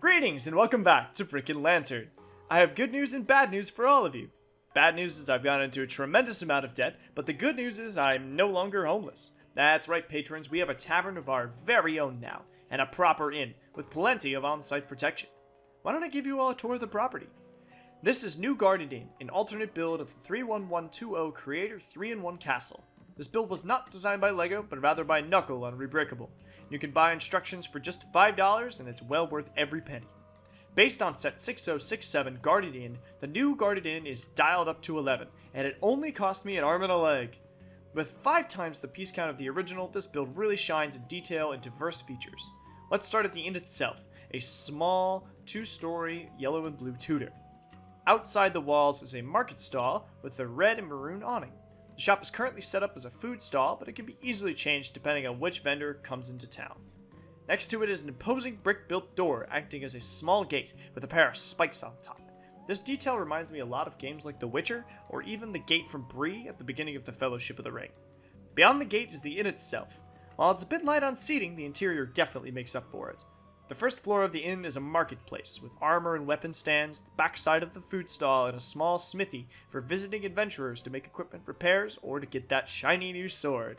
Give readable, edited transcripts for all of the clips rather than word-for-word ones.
Greetings and welcome back to Frickin' Lantern. I have good news and bad news for all of you. Bad news is I've gotten into a tremendous amount of debt, but the good news is I'm no longer homeless. That's right, patrons, we have a tavern of our very own now, and a proper inn, with plenty of on-site protection. Why don't I give you all a tour of the property? This is New Garden Inn, an alternate build of the 31120 Creator 3-in-1 Castle. This build was not designed by LEGO, but rather by Knuckle on Rebreakable. You can buy instructions for just $5, and it's well worth every penny. Based on set 6067 Garden Inn, the new Garden Inn is dialed up to 11, and it only cost me an arm and a leg. With 5 times the piece count of the original, this build really shines in detail and diverse features. Let's start at the inn itself, a small, 2-story yellow and blue Tudor. Outside the walls is a market stall with a red and maroon awning. The shop is currently set up as a food stall, but it can be easily changed depending on which vendor comes into town. Next to it is an imposing brick-built door acting as a small gate with a pair of spikes on top. This detail reminds me a lot of games like The Witcher, or even the gate from Bree at the beginning of the Fellowship of the Ring. Beyond the gate is the inn itself. While it's a bit light on seating, the interior definitely makes up for it. The first floor of the inn is a marketplace, with armor and weapon stands, the backside of the food stall, and a small smithy for visiting adventurers to make equipment repairs or to get that shiny new sword.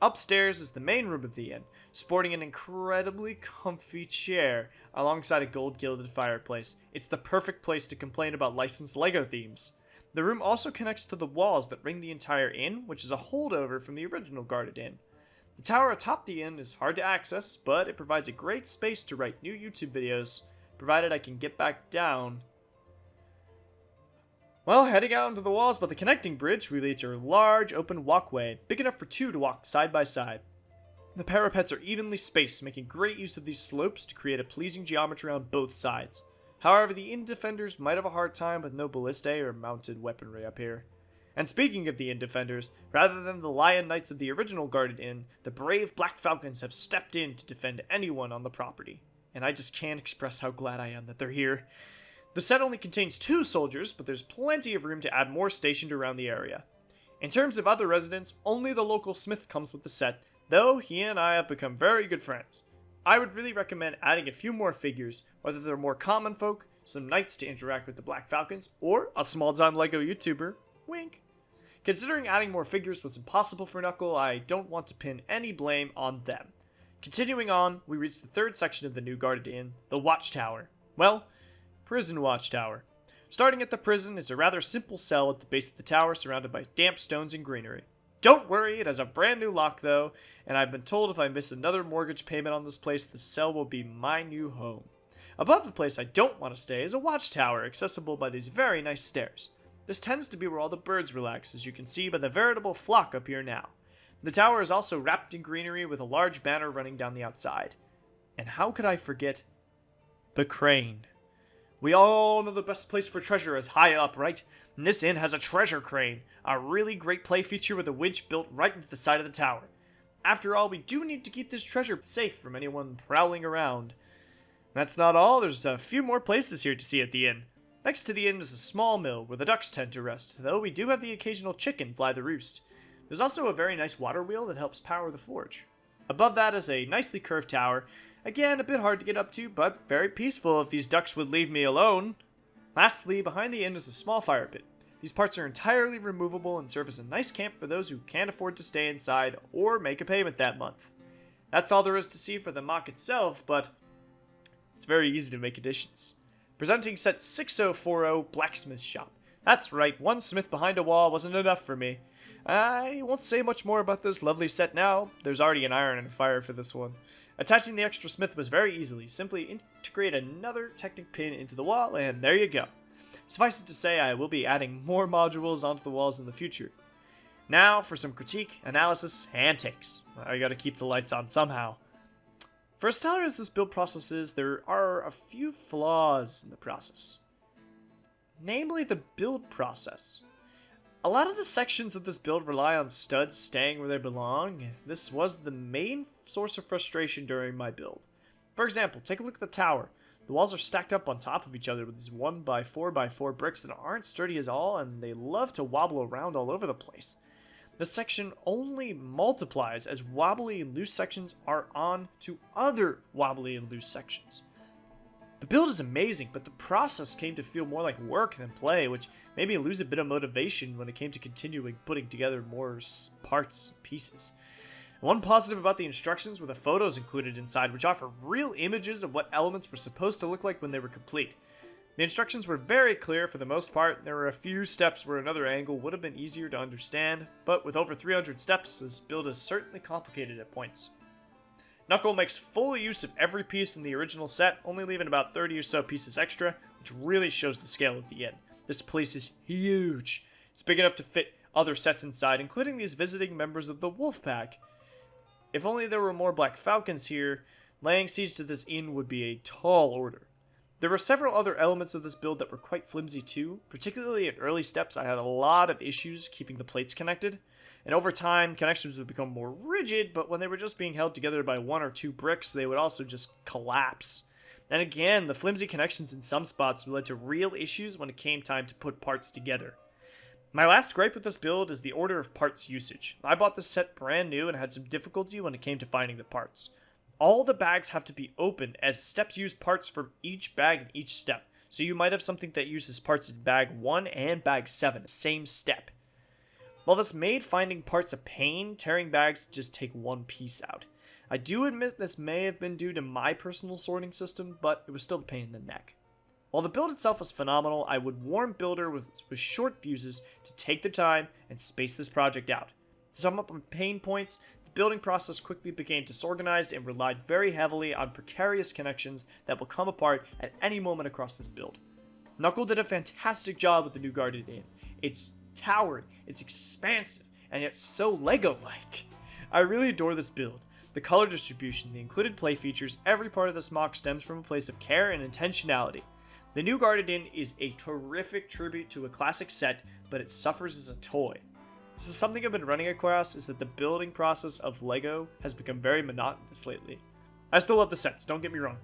Upstairs is the main room of the inn, sporting an incredibly comfy chair alongside a gold-gilded fireplace. It's the perfect place to complain about licensed LEGO themes. The room also connects to the walls that ring the entire inn, which is a holdover from the original Garden Inn. The tower atop the inn is hard to access, but it provides a great space to write new YouTube videos, provided I can get back down. Well, heading out onto the walls by the connecting bridge, we reach a large open walkway, big enough for 2 to walk side by side. The parapets are evenly spaced, making great use of these slopes to create a pleasing geometry on both sides. However, the inn defenders might have a hard time with no ballistae or mounted weaponry up here. And speaking of the inn defenders, rather than the Lion Knights of the original Garden Inn, the brave Black Falcons have stepped in to defend anyone on the property. And I just can't express how glad I am that they're here. The set only contains 2 soldiers, but there's plenty of room to add more stationed around the area. In terms of other residents, only the local smith comes with the set, though he and I have become very good friends. I would really recommend adding a few more figures, whether they're more common folk, some knights to interact with the Black Falcons, or a small-time LEGO YouTuber. Wink. Considering adding more figures was impossible for Knuckle, I don't want to pin any blame on them. Continuing on, we reach the 3rd section of the new Garden Inn, the Watchtower. Well, Prison Watchtower. Starting at the prison is a rather simple cell at the base of the tower surrounded by damp stones and greenery. Don't worry, it has a brand new lock though, and I've been told if I miss another mortgage payment on this place, the cell will be my new home. Above the place I don't want to stay is a watchtower accessible by these very nice stairs. This tends to be where all the birds relax, as you can see by the veritable flock up here now. The tower is also wrapped in greenery with a large banner running down the outside. And how could I forget the crane? We all know the best place for treasure is high up, right? And this inn has a treasure crane, a really great play feature with a winch built right into the side of the tower. After all, we do need to keep this treasure safe from anyone prowling around. That's not all, there's a few more places here to see at the inn. Next to the inn is a small mill where the ducks tend to rest, though we do have the occasional chicken fly the roost. There's also a very nice water wheel that helps power the forge. Above that is a nicely curved tower, again a bit hard to get up to, but very peaceful if these ducks would leave me alone. Lastly, behind the inn is a small fire pit. These parts are entirely removable and serve as a nice camp for those who can't afford to stay inside or make a payment that month. That's all there is to see for the mock itself, but it's very easy to make additions. Presenting set 6040 Blacksmith Shop. That's right, one smith behind a wall wasn't enough for me. I won't say much more about this lovely set now, there's already an iron and a fire for this one. Attaching the extra smith was very easily, simply integrate another Technic pin into the wall and there you go. Suffice it to say, I will be adding more modules onto the walls in the future. Now for some critique, analysis, and takes. I gotta keep the lights on somehow. For as stellar as this build process is, there are a few flaws in the process. Namely, the build process. A lot of the sections of this build rely on studs staying where they belong. This was the main source of frustration during my build. For example, take a look at the tower. The walls are stacked up on top of each other with these 1x4x4 bricks that aren't sturdy at all, and they love to wobble around all over the place. This section only multiplies as wobbly and loose sections are on to other wobbly and loose sections. The build is amazing, but the process came to feel more like work than play, which made me lose a bit of motivation when it came to continuing putting together more parts and pieces. One positive about the instructions were the photos included inside, which offer real images of what elements were supposed to look like when they were complete. The instructions were very clear for the most part. There were a few steps where another angle would have been easier to understand, but with over 300 steps, this build is certainly complicated at points. Knuckle makes full use of every piece in the original set, only leaving about 30 or so pieces extra, which really shows the scale of the inn. This place is huge. It's big enough to fit other sets inside, including these visiting members of the Wolf Pack. If only there were more Black Falcons here, laying siege to this inn would be a tall order. There were several other elements of this build that were quite flimsy too. Particularly at early steps, I had a lot of issues keeping the plates connected. And over time, connections would become more rigid, but when they were just being held together by 1 or 2 bricks, they would also just collapse. And again, the flimsy connections in some spots led to real issues when it came time to put parts together. My last gripe with this build is the order of parts usage. I bought this set brand new and had some difficulty when it came to finding the parts. All the bags have to be opened, as steps use parts from each bag in each step, so you might have something that uses parts in bag 1 and bag 7, the same step. While this made finding parts a pain, tearing bags just take one piece out. I do admit this may have been due to my personal sorting system, but it was still a pain in the neck. While the build itself was phenomenal, I would warn builder with short fuses to take their time and space this project out. To sum up on pain points, the building process quickly became disorganized and relied very heavily on precarious connections that will come apart at any moment across this build. Knuckle did a fantastic job with the new Guarded Inn. It's towering, it's expansive, and yet so Lego-like. I really adore this build. The color distribution, the included play features, every part of this mock stems from a place of care and intentionality. The new Guarded Inn is a terrific tribute to a classic set, but it suffers as a toy. This is something I've been running across, is that the building process of Lego has become very monotonous lately. I still love the sets, don't get me wrong.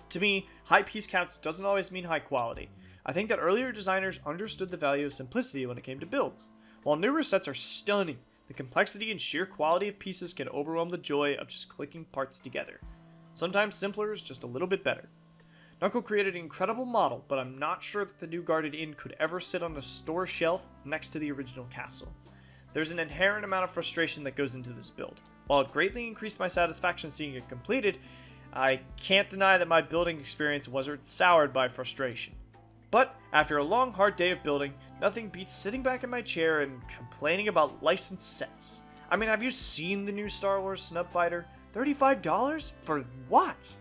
To me, high piece counts doesn't always mean high quality. I think that earlier designers understood the value of simplicity when it came to builds. While newer sets are stunning, the complexity and sheer quality of pieces can overwhelm the joy of just clicking parts together. Sometimes simpler is just a little bit better. Knuckle created an incredible model, but I'm not sure that the new Guarded Inn could ever sit on a store shelf next to the original castle. There's an inherent amount of frustration that goes into this build. While it greatly increased my satisfaction seeing it completed, I can't deny that my building experience wasn't soured by frustration. But after a long, hard day of building, nothing beats sitting back in my chair and complaining about licensed sets. I mean, have you seen the new Star Wars Snub Fighter? $35? For what?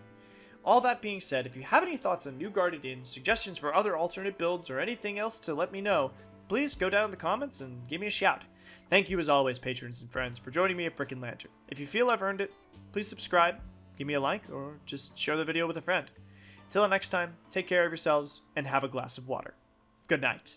All that being said, if you have any thoughts on New Guarded Inn, suggestions for other alternate builds, or anything else to let me know, please go down in the comments and give me a shout. Thank you as always, patrons and friends, for joining me at Frickin' Lantern. If you feel I've earned it, please subscribe, give me a like, or just share the video with a friend. Till next time, take care of yourselves, and have a glass of water. Good night.